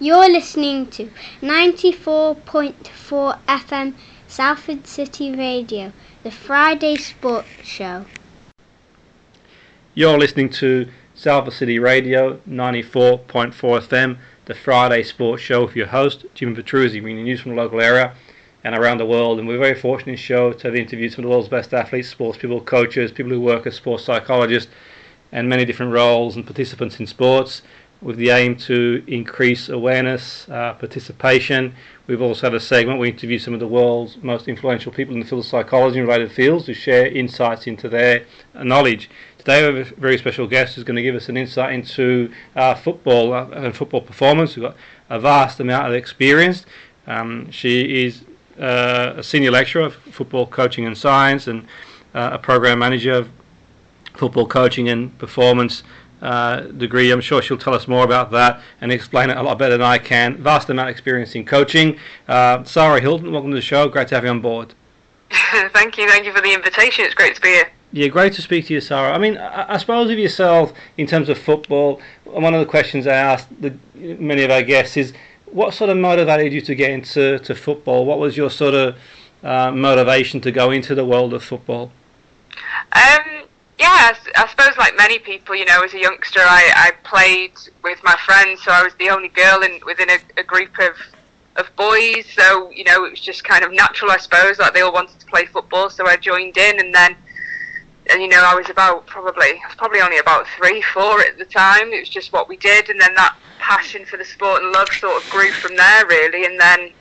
You're listening to 94.4 FM Salford City Radio, the Friday Sports Show. You're listening to Salford City Radio 94.4 FM, the Friday Sports Show with your host, Jimmy Petruzzi, bringing news from the local area and around the world. And we're very fortunate in this show to have interviewed some of the world's best athletes, sports people, coaches, people who work as sports psychologists, and many different roles and participants in sports, with the aim to increase awareness, participation. We've also had a segment where we interview some of the world's most influential people in the field of psychology and related fields to share insights into their knowledge. Today we have a very special guest who's going to give us an insight into football and football performance. We've got a vast amount of experience. She is a senior lecturer of football coaching and science and a program manager of football coaching and performance degree. I'm sure she'll tell us more about that and explain it a lot better than I can. Vast amount of experience in coaching. Sara Hilton, welcome to the show. Great to have you on board. Thank you for the invitation. It's great to be here. Yeah, great to speak to you, Sara. I mean, I suppose of yourself in terms of football, one of the questions I asked many of our guests is, what sort of motivated you to get into football? What was your sort of motivation to go into the world of football? Yeah, I suppose like many people, as a youngster, I played with my friends, so I was the only girl within a group of boys, so, it was just kind of natural, I suppose, like they all wanted to play football, so I joined in, and I was probably only about 3-4 at the time. It was just what we did, and then that passion for the sport and love sort of grew from there, really, and then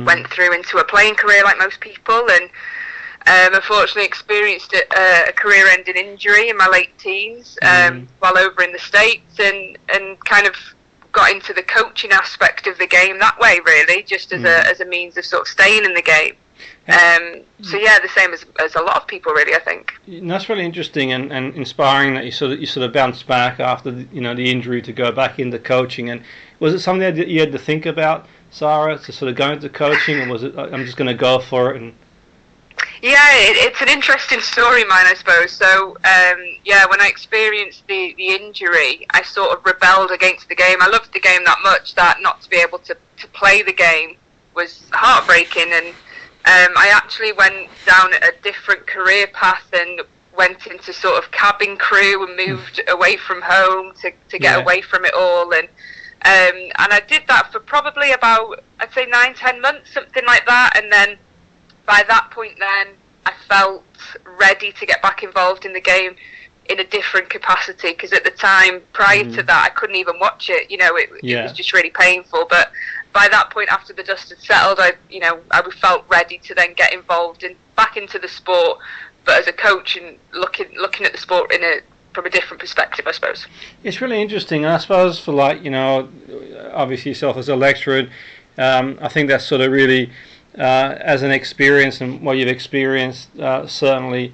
went through into a playing career like most people, and unfortunately experienced a career-ending injury in my late teens while over in the States, and kind of got into the coaching aspect of the game that way, really, just as a means of sort of staying in the game. So yeah, the same as a lot of people, really, I think. That's really interesting and inspiring that you sort of bounced back after the injury to go back into coaching. And was it something that you had to think about, Sara, to sort of go into coaching, or was it I'm just going to go for it? And yeah, it's an interesting story, mine, I suppose. So, when I experienced the injury, I sort of rebelled against the game. I loved the game that much that not to be able to play the game was heartbreaking. And I actually went down a different career path and went into sort of cabin crew and moved away from home to get away from it all. And I did that for probably about, I'd say 9-10 months, something like that. And then by that point then, I felt ready to get back involved in the game in a different capacity, because at the time, prior to that, I couldn't even watch it. It was just really painful. But by that point, after the dust had settled, I felt ready to then get involved back into the sport, but as a coach and looking at the sport from a different perspective, I suppose. It's really interesting. I suppose for obviously yourself as a lecturer, I think that's sort of really, as an experience and what you've experienced, certainly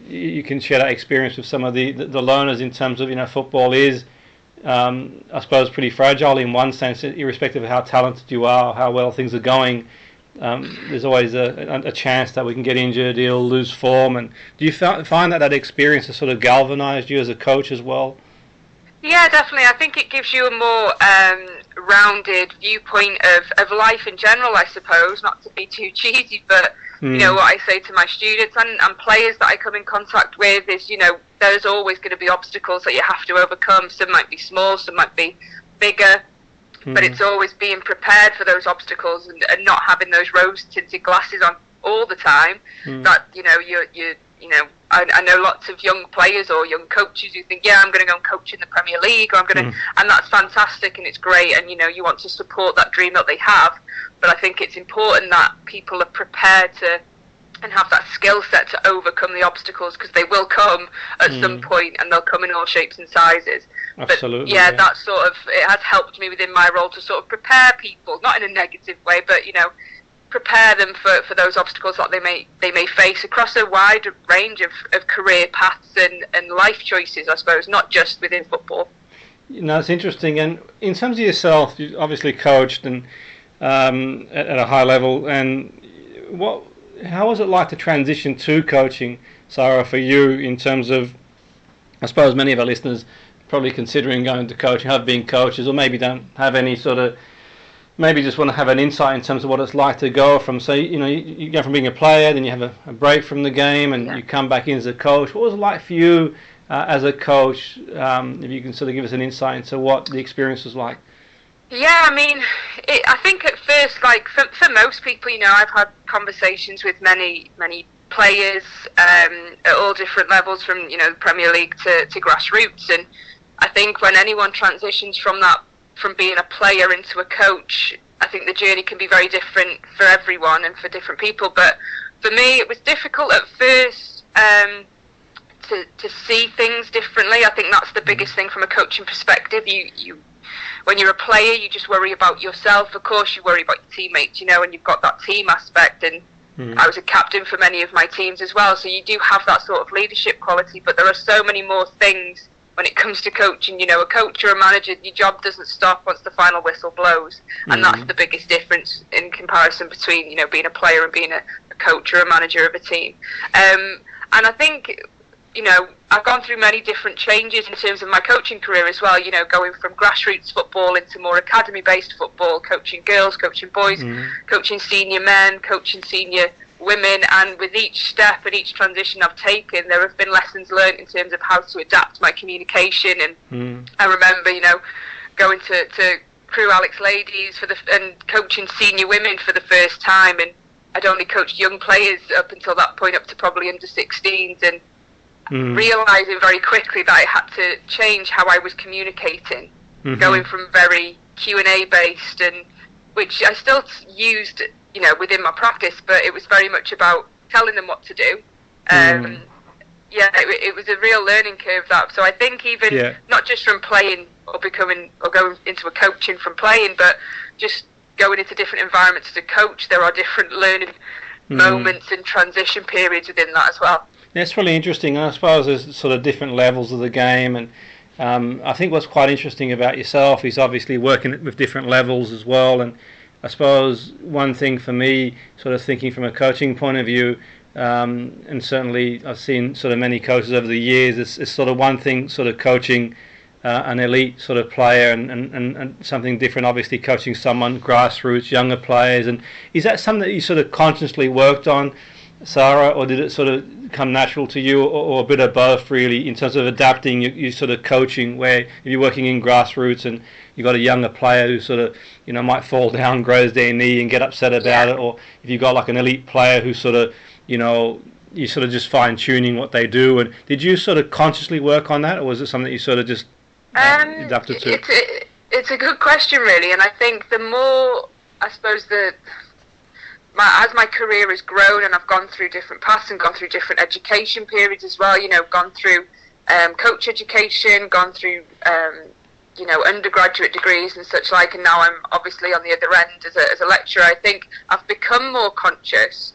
you can share that experience with some of the learners in terms of, football is, I suppose, pretty fragile in one sense, irrespective of how talented you are, how well things are going. There's always a chance that we can get injured, you'll lose form. And do you find that experience has sort of galvanized you as a coach as well? Yeah, definitely. I think it gives you a more rounded viewpoint of life in general, I suppose, not to be too cheesy, but what I say to my students and players that I come in contact with is, there's always going to be obstacles that you have to overcome. Some might be small, some might be bigger, but it's always being prepared for those obstacles and not having those rose-tinted glasses on all the time. That, I know lots of young players or young coaches who think, I'm going to go and coach in the Premier League, or I'm going to, and that's fantastic and it's great, and you want to support that dream that they have. But I think it's important that people are prepared to and have that skill set to overcome the obstacles, because they will come at some point, and they'll come in all shapes and sizes. Absolutely. But that sort of, it has helped me within my role to sort of prepare people, not in a negative way, but prepare them for those obstacles that they may face across a wide range of career paths and life choices, I suppose, not just within football. It's interesting. And in terms of yourself, you obviously coached and at a high level. And how was it like to transition to coaching, Sara, for you, in terms of, I suppose many of our listeners probably considering going to coaching, have been coaches, or maybe don't have any sort of, maybe just want to have an insight in terms of what it's like to go from, say, you go from being a player, then you have a break from the game, and you come back in as a coach. What was it like for you as a coach? If you can sort of give us an insight into what the experience was like. Yeah, I mean, I think at first, like for most people, I've had conversations with many players at all different levels, from the Premier League to grassroots, and I think when anyone transitions from being a player into a coach, I think the journey can be very different for everyone and for different people. But for me, it was difficult at first to see things differently. I think that's the biggest thing from a coaching perspective. You when you're a player, you just worry about yourself. Of course, you worry about your teammates, and you've got that team aspect. And I was a captain for many of my teams as well, so you do have that sort of leadership quality. But there are so many more things when it comes to coaching. A coach or a manager, your job doesn't stop once the final whistle blows, and that's the biggest difference in comparison between being a player and being a coach or a manager of a team. And I think I've gone through many different changes in terms of my coaching career as well, going from grassroots football into more academy-based football, coaching girls, coaching boys, coaching senior men, coaching senior women, and with each step and each transition I've taken, there have been lessons learned in terms of how to adapt my communication. And I remember, going to Crew Alex Ladies and coaching senior women for the first time, and I'd only coached young players up until that point, up to probably under 16s, and realising very quickly that I had to change how I was communicating, going from very Q&A based, and which I still used within my practice, but it was very much about telling them what to do. It was a real learning curve, that. So I think even not just from playing or going into a coaching from playing, but just going into different environments as a coach, there are different learning moments and transition periods within that as well. That's really interesting. I suppose there's sort of different levels of the game, and I think what's quite interesting about yourself is obviously working with different levels as well. And I suppose one thing for me, sort of thinking from a coaching point of view, and certainly I've seen sort of many coaches over the years, it's sort of one thing sort of coaching an elite sort of player, and something different obviously coaching someone grassroots, younger players. And is that something that you sort of consciously worked on, Sara, or did it sort of come natural to you, or a bit of both really, in terms of adapting your sort of coaching, where if you're working in grassroots and you've got a younger player who sort of might fall down, grows their knee and get upset about it, or if you've got like an elite player who sort of you sort of just fine tuning what they do, and did you sort of consciously work on that, or was it something that you sort of just adapted to? It's a good question really, and I think the more, I suppose, as my career has grown and I've gone through different paths and gone through different education periods as well, gone through coach education, gone through undergraduate degrees and such like, and now I'm obviously on the other end as a lecturer, I think I've become more conscious.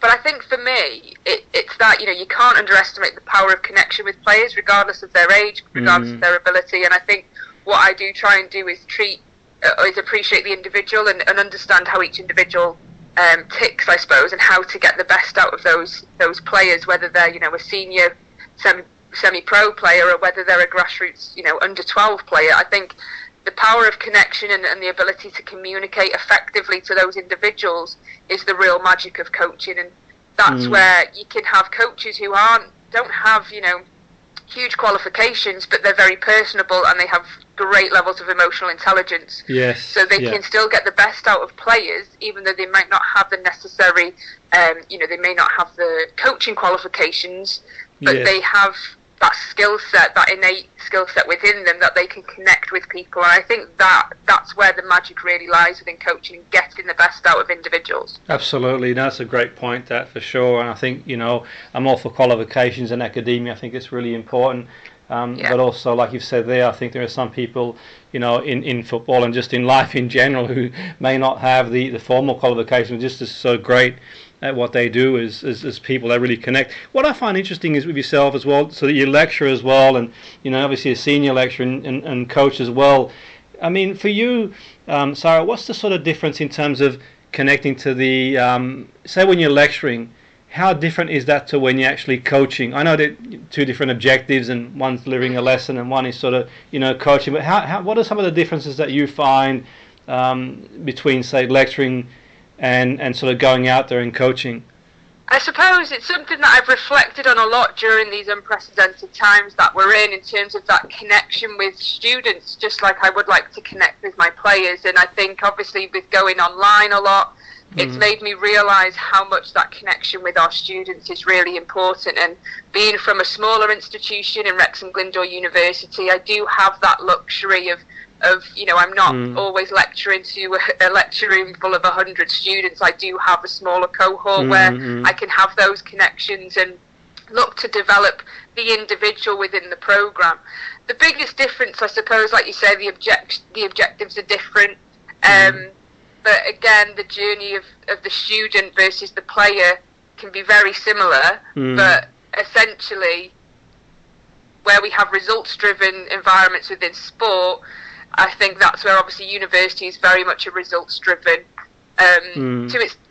But I think for me, it's that, you can't underestimate the power of connection with players, regardless of their age, regardless of their ability. And I think what I do try and do is appreciate the individual and understand how each individual ticks, I suppose, and how to get the best out of those players, whether they're a senior semi-pro player or whether they're a grassroots under 12 player. I think the power of connection and the ability to communicate effectively to those individuals is the real magic of coaching, and that's where you can have coaches who don't have huge qualifications, but they're very personable and they have great levels of emotional intelligence. Yes. So they can still get the best out of players, even though they might not have the necessary, they may not have the coaching qualifications, but they have that skill set, that innate skill set within them, that they can connect with people. And I think that's where the magic really lies within coaching, and getting the best out of individuals. Absolutely, that's a great point, that, for sure. And I think I'm all for qualifications in academia. I think it's really important. But also, like you've said there, I think there are some people, in football and just in life in general, who may not have the formal qualifications, just as so great at what they do as people. They really connect. What I find interesting is with yourself as well, so that you lecture as well, and obviously a senior lecturer and coach as well. I mean, for you, Sara, what's the sort of difference in terms of connecting to the say when you're lecturing? how different is that to when you're actually coaching? I know that two different objectives, and one's delivering a lesson and one is sort of, coaching, but what are some of the differences that you find between, say, lecturing and sort of going out there and coaching? I suppose it's something that I've reflected on a lot during these unprecedented times that we're in terms of that connection with students, just like I would like to connect with my players. And I think obviously with going online a lot, it's made me realise how much that connection with our students is really important. And being from a smaller institution in Wrexham Glyndŵr University, I do have that luxury of I'm not always lecturing to a lecture room full of 100 students. I do have a smaller cohort where I can have those connections and look to develop the individual within the programme. The biggest difference, I suppose, like you say, the objectives are different. But again, the journey of the student versus the player can be very similar. But essentially, where we have results-driven environments within sport, I think that's where obviously university is very much a results-driven,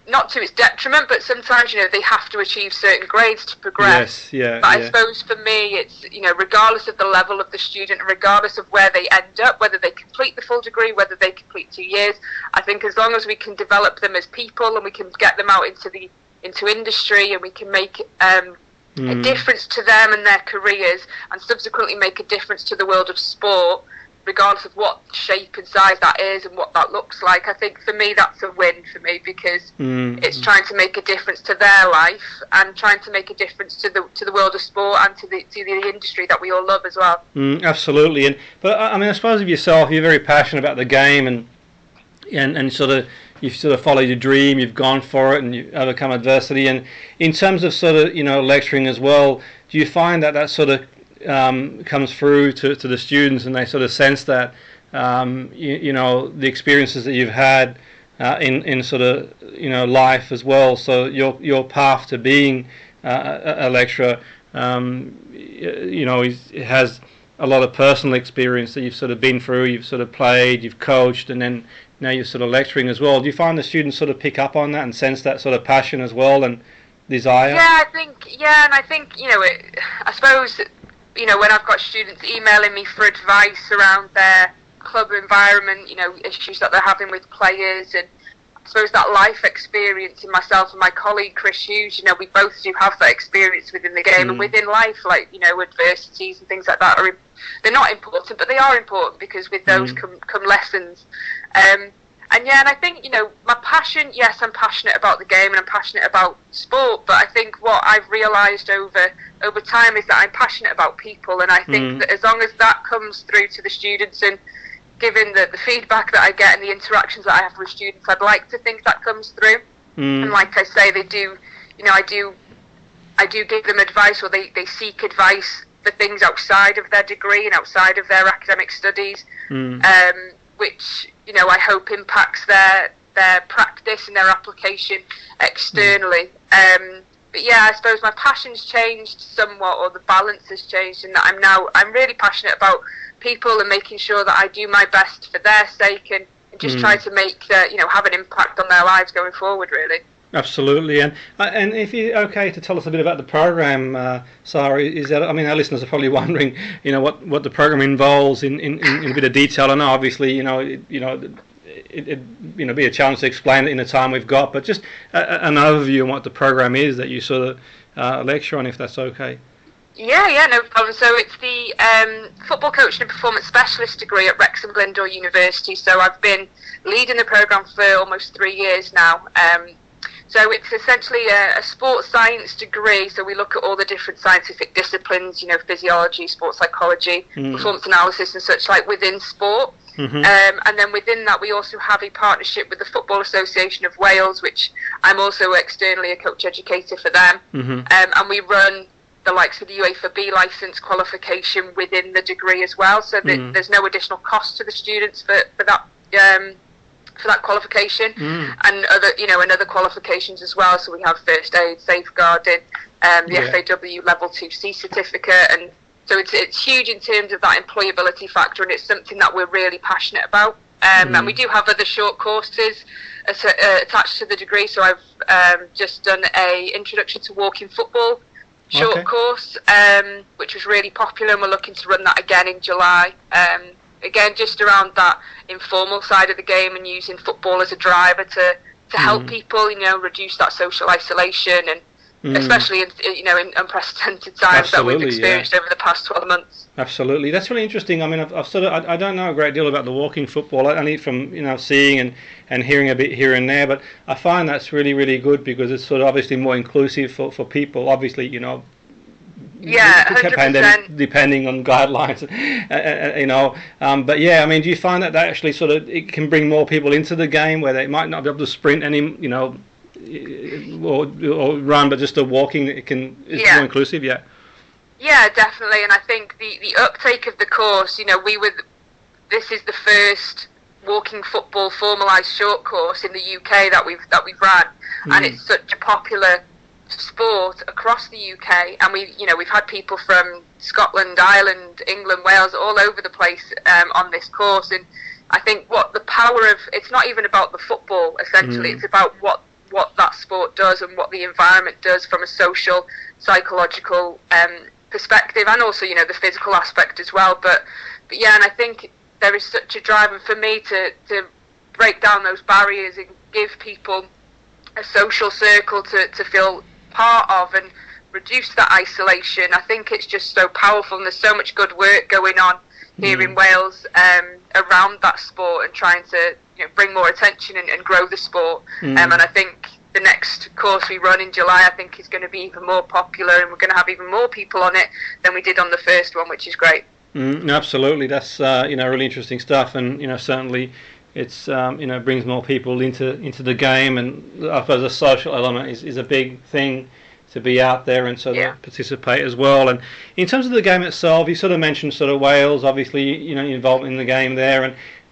not to its detriment, but sometimes they have to achieve certain grades to progress. But I suppose for me, it's regardless of the level of the student, regardless of where they end up, whether they complete the full degree, whether they complete 2 years, I think as long as we can develop them as people and we can get them out into industry and we can make a difference to them and their careers, and subsequently make a difference to the world of sport, regardless of what shape and size that is and what that looks like. I think for me that's a win for me, because it's trying to make a difference to their life and trying to make a difference to the world of sport and to the industry that we all love as well. Absolutely. But I mean, I suppose of yourself, you're very passionate about the game and sort of you've sort of followed your dream, you've gone for it and you've overcome adversity. And in terms of sort of lecturing as well, do you find that sort of comes through to the students and they sort of sense that the experiences that you've had in sort of life as well, so your path to being a lecturer it has a lot of personal experience that you've sort of been through, you've sort of played, you've coached, and then now you're sort of lecturing as well. Do you find the students sort of pick up on that and sense that sort of passion as well and desire? And I think I suppose when I've got students emailing me for advice around their club environment, issues that they're having with players, and I suppose that life experience in myself and my colleague Chris Hughes, we both do have that experience within the game and within life, like, adversities and things like that they're not important, but they are important because with those come lessons. And I think, my passion, yes, I'm passionate about the game and I'm passionate about sport, but I think what I've realised over time is that I'm passionate about people, and I think that as long as that comes through to the students, and given the feedback that I get and the interactions that I have with students, I'd like to think that comes through. And like I say, they do, I do give them advice, or they seek advice for things outside of their degree and outside of their academic studies, which I hope impacts their practice and their application externally. But I suppose my passion's changed somewhat, or the balance has changed, in that I'm really passionate about people and making sure that I do my best for their sake and just try to make have an impact on their lives going forward, really. Absolutely. And if you're okay to tell us a bit about the program, Sara, is that, I mean, our listeners are probably wondering, what the program involves in a bit of detail. I know, obviously, it'd be a challenge to explain it in the time we've got, but just an overview on what the program is that you sort of lecture on, if that's okay. Yeah, no problem. So it's the football coaching and performance specialist degree at Wrexham Glyndŵr University. So I've been leading the program for almost 3 years now. So it's essentially a sports science degree. So we look at all the different scientific disciplines, physiology, sports psychology, performance analysis and such like within sport. And then within that, we also have a partnership with the Football Association of Wales, which I'm also externally a coach educator for them. And we run the likes of the UEFA B licence qualification within the degree as well. So that there's no additional cost to the students for that qualification, and other qualifications as well. So we have first aid, safeguarding, the FAW level 2C certificate, and so it's huge in terms of that employability factor, and it's something that we're really passionate about. And we do have other short courses attached to the degree. So I've just done a introduction to walking football short course, which was really popular, and we're looking to run that again in July. Again, just around that informal side of the game and using football as a driver to help people, reduce that social isolation, and especially in unprecedented times that we've experienced over the past 12 months. Absolutely, that's really interesting. I mean, I don't know a great deal about the walking football. I only from seeing and hearing a bit here and there, but I find that's really, really good because it's sort of obviously more inclusive for people. Obviously, yeah, 100%. Depending on guidelines, but yeah, I mean, do you find that actually sort of it can bring more people into the game where they might not be able to sprint any, or run, but just the walking is more inclusive? Yeah, definitely. And I think the uptake of the course, this is the first walking football formalised short course in the UK that we've run, and it's such a popular sport across the UK, and we've had people from Scotland, Ireland, England, Wales, all over the place on this course. And I think what the power of it's not even about the football essentially, it's about what that sport does and what the environment does from a social, psychological perspective, and also the physical aspect as well. But yeah, and I think there is such a drive, and for me to break down those barriers and give people a social circle to feel part of and reduce that isolation. I think it's just so powerful, and there's so much good work going on here in Wales around that sport and trying to bring more attention and grow the sport. And I think the next course we run in July, I think, is going to be even more popular, and we're going to have even more people on it than we did on the first one, which is great. Absolutely, that's really interesting stuff, and certainly it's brings more people into the game, and I suppose the social element is a big thing to be out there and sort of participate as well. And in terms of the game itself, you sort of mentioned sort of Wales, obviously involved in the game there,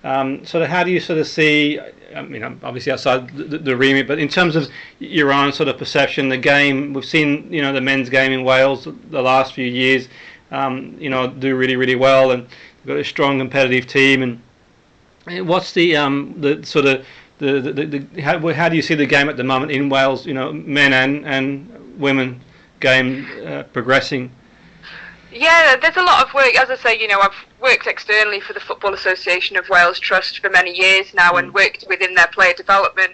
and sort of how do you sort of see, obviously outside the remit, but in terms of your own sort of perception, the game, we've seen the men's game in Wales the last few years do really, really well, and they've got a strong competitive team. And what's the sort of how do you see the game at the moment in Wales? Men and women game progressing. Yeah, there's a lot of work. As I say, I've worked externally for the Football Association of Wales Trust for many years now, and worked within their player development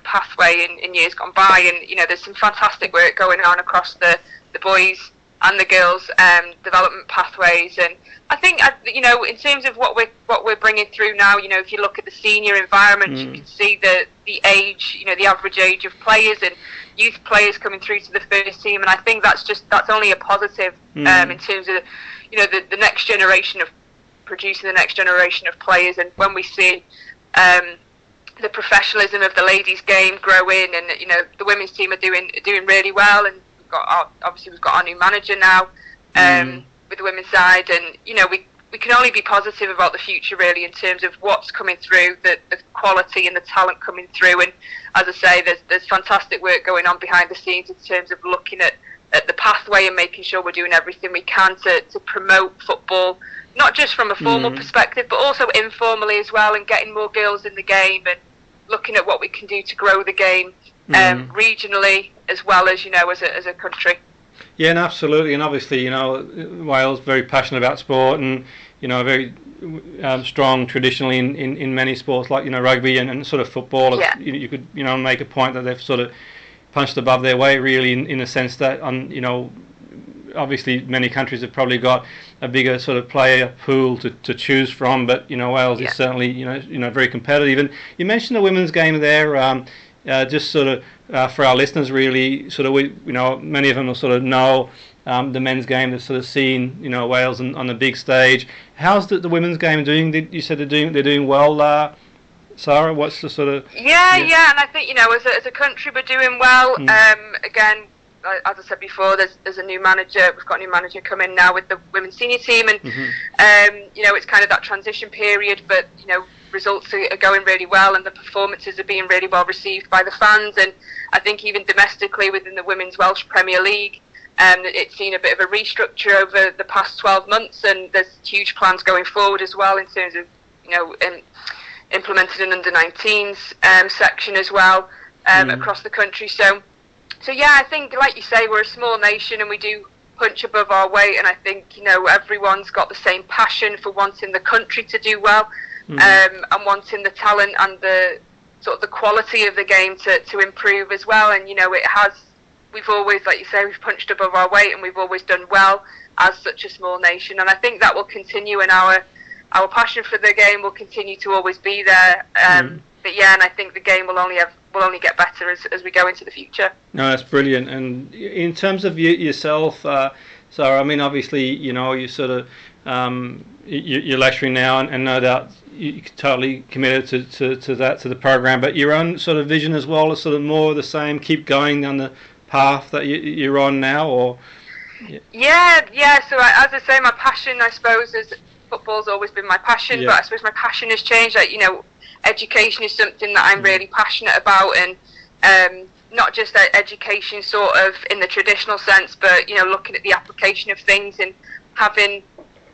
pathway in years gone by. And there's some fantastic work going on across the boys and the girls development pathways. And I think in terms of what we're bringing through now, if you look at the senior environment, you can see the age, the average age of players and youth players coming through to the first team, and I think that's only a positive in terms of the next generation of producing the next generation of players. And when we see the professionalism of the ladies' game growing, and the women's team are doing really well, and we've got our new manager now with the women's side, and we can only be positive about the future really in terms of what's coming through, the quality and the talent coming through. And as I say, there's fantastic work going on behind the scenes in terms of looking at the pathway and making sure we're doing everything we can to promote football, not just from a formal perspective, but also informally as well, and getting more girls in the game, and looking at what we can do to grow the game regionally as well as as a country. Yeah, and absolutely, and obviously Wales very passionate about sport, and very strong traditionally in many sports like rugby and sort of football. Yeah. You could make a point that they've sort of punched above their weight really in the sense that obviously many countries have probably got a bigger sort of player pool to choose from, but Wales is certainly very competitive. And you mentioned the women's game there. Just sort of for our listeners, really, sort of many of them will sort of know the men's game. They've sort of seen Wales on the big stage. How's the women's game doing? You said they're doing well, Sara. What's the sort of and I think as a country we're doing well. Again, as I said before, there's a new manager. We've got a new manager coming now with the women's senior team, and it's kind of that transition period, but results are going really well, and the performances are being really well received by the fans. And I think even domestically within the Women's Welsh Premier League, it's seen a bit of a restructure over the past 12 months, and there's huge plans going forward as well in terms of implemented an under-19s section as well across the country. So yeah, I think, like you say, we're a small nation and we do punch above our weight, and I think, you know, everyone's got the same passion for wanting the country to do well, and wanting the talent and the sort of the quality of the game to improve as well. And, you know, we've always, like you say, we've punched above our weight and we've always done well as such a small nation, and I think that will continue, and our passion for the game will continue to always be there. But yeah, and I think the game will only get better as we go into the future. No, that's brilliant. And in terms of yourself, Sara, I mean, obviously, you know, you sort of you're lecturing now, and no doubt you're totally committed to the program. But your own sort of vision as well is sort of more the same. Keep going on the path that you're on now, or yeah. So as I say, my passion, I suppose, is football's always been my passion, but I suppose my passion has changed. Like, you know, education is something that I'm really passionate about, and not just education sort of in the traditional sense, but, you know, looking at the application of things and having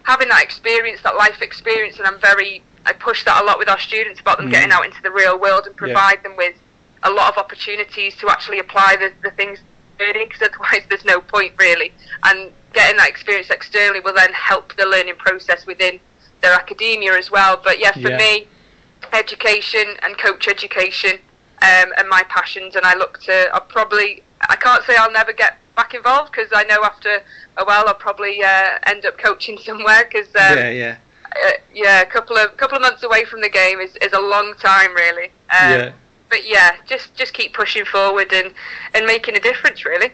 that experience, that life experience. And I push that a lot with our students about them getting out into the real world and provide them with a lot of opportunities to actually apply the things they're learning, because otherwise there's no point really. And getting that experience externally will then help the learning process within their academia as well. But yeah, for me, education and coach education are my passions, and I can't say I'll never get back involved, because I know after a while I'll probably end up coaching somewhere, because a couple of months away from the game is a long time really. But yeah, just keep pushing forward and making a difference really.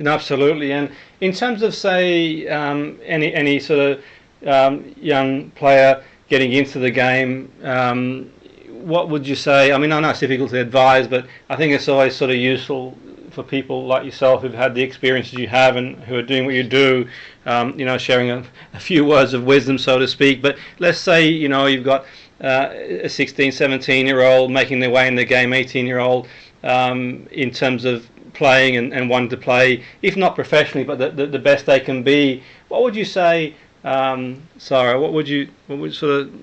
Absolutely. And in terms of, say, any sort of young player getting into the game, what would you say? I mean, I know it's difficult to advise, but I think it's always sort of useful for people like yourself who've had the experiences you have and who are doing what you do, you know, sharing a few words of wisdom, so to speak. But let's say, you know, you've got a 16, 17-year-old making their way in the game, 18-year-old, in terms of playing and wanting to play, if not professionally, but the best they can be. What would you say, Sara? What would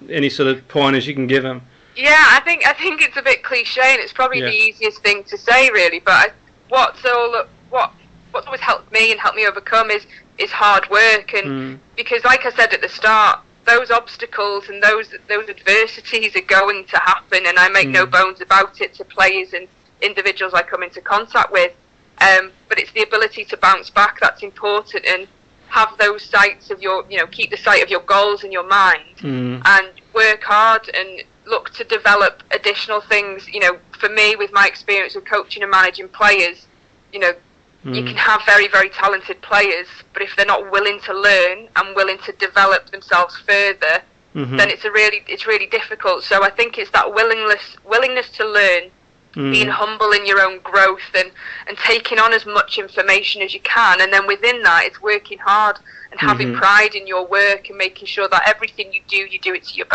any sort of pointers you can give them? Yeah, I think it's a bit cliche, and it's probably the easiest thing to say, really. But what's always helped me and helped me overcome is hard work, and because, like I said at the start, those obstacles and those adversities are going to happen, and I make no bones about it to players and individuals I come into contact with. But it's the ability to bounce back that's important, and have those sights of keep the sight of your goals in your mind, and work hard and look to develop additional things. You know, for me, with my experience of coaching and managing players, you know, you can have very, very talented players, but if they're not willing to learn and willing to develop themselves further, then it's really difficult. So I think it's that willingness to learn, being humble in your own growth, and taking on as much information as you can, and then within that, it's working hard and having pride in your work and making sure that everything you do it to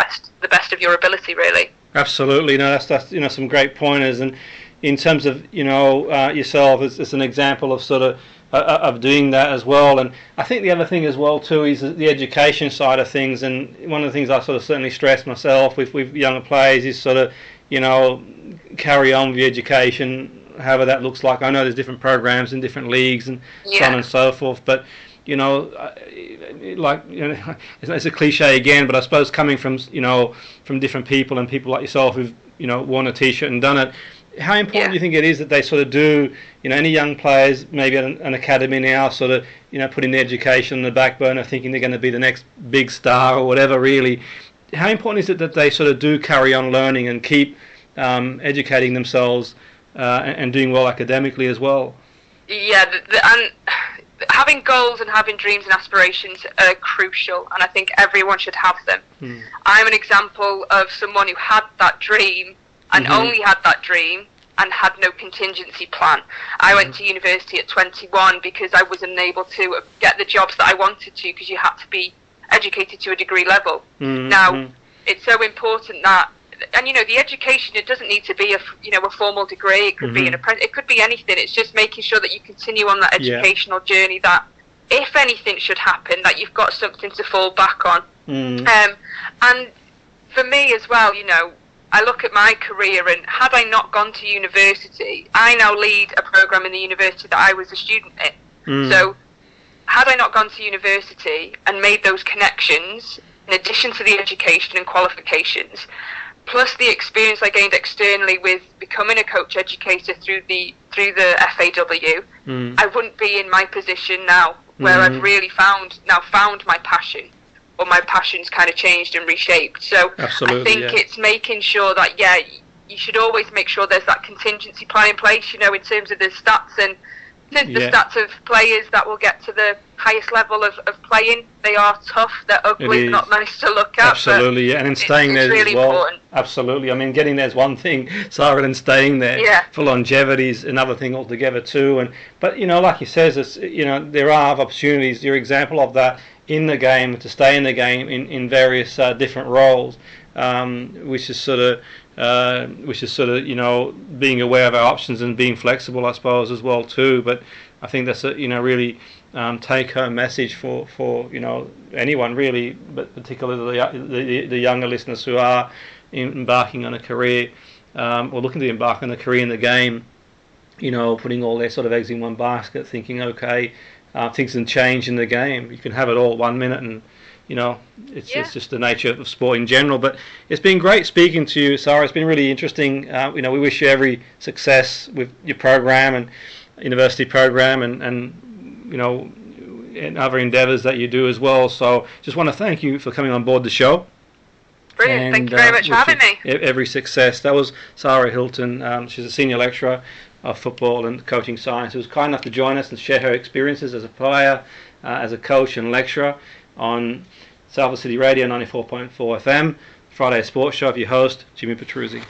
the best of your ability, really. Absolutely. No, that's you know, some great pointers. And in terms of, you know, yourself as an example of sort of doing that as well. And I think the other thing as well too is the education side of things. And one of the things I sort of certainly stress myself with younger players is sort of, you know, carry on with your education, however that looks like. I know there's different programs in different leagues and so on and so forth, but you know, like, you know, it's a cliche again, but I suppose coming from, you know, from different people and people like yourself who've, you know, worn a t-shirt and done it, how important do you think it is that they sort of do, you know, any young players maybe at an academy now sort of, you know, putting their education on the back burner, thinking they're going to be the next big star or whatever, really? How important is it that they sort of do carry on learning and keep educating themselves and doing well academically as well? Yeah, and having goals and having dreams and aspirations are crucial, and I think everyone should have them. I'm an example of someone who had that dream and only had that dream and had no contingency plan. I went to university at 21 because I was unable to get the jobs that I wanted to, because you had to be educated to a degree level. Now, it's so important that, and you know, the education, it doesn't need to be a formal degree. It could be an apprentice. It could be anything. It's just making sure that you continue on that educational journey, that if anything should happen, that you've got something to fall back on. And for me as well, you know, I look at my career, and had I not gone to university, I now lead a program in the university that I was a student in. So had I not gone to university and made those connections, in addition to the education and qualifications, plus the experience I gained externally with becoming a coach educator through the FAW, I wouldn't be in my position now, where I've really found my passion, or my passion's kind of changed and reshaped. So Absolutely, I think it's making sure that, you should always make sure there's that contingency plan in place, in terms of the stats and the stats of players that will get to the highest level of playing. They are tough, they're ugly, not nice to look at. Absolutely, yeah. And in staying there really as well. Important. Absolutely. I mean, getting there is one thing, Sara, and staying there for longevity is another thing altogether too. But like he says, it's, there are opportunities. You're an example of that in the game, to stay in the game in various different roles, which is sort of being aware of our options and being flexible, I suppose, as well too. But I think that's a really take-home message for anyone really, but particularly the younger listeners who are embarking on a career, or looking to embark on a career in the game. Putting all their sort of eggs in one basket, thinking, okay, things can change in the game. You can have it all 1 minute, and it's just the nature of sport in general. But it's been great speaking to you, Sara. It's been really interesting. We wish you every success with your program and university program, and other endeavours that you do as well. So just want to thank you for coming on board the show. Brilliant. And, thank you very much for having me. Every success. That was Sara Hilton. She's a senior lecturer of football and coaching science, who was kind enough to join us and share her experiences as a player, as a coach and lecturer on Salford City Radio 94.4 FM, Friday Sports Show, with your host, Jimmy Petruzzi.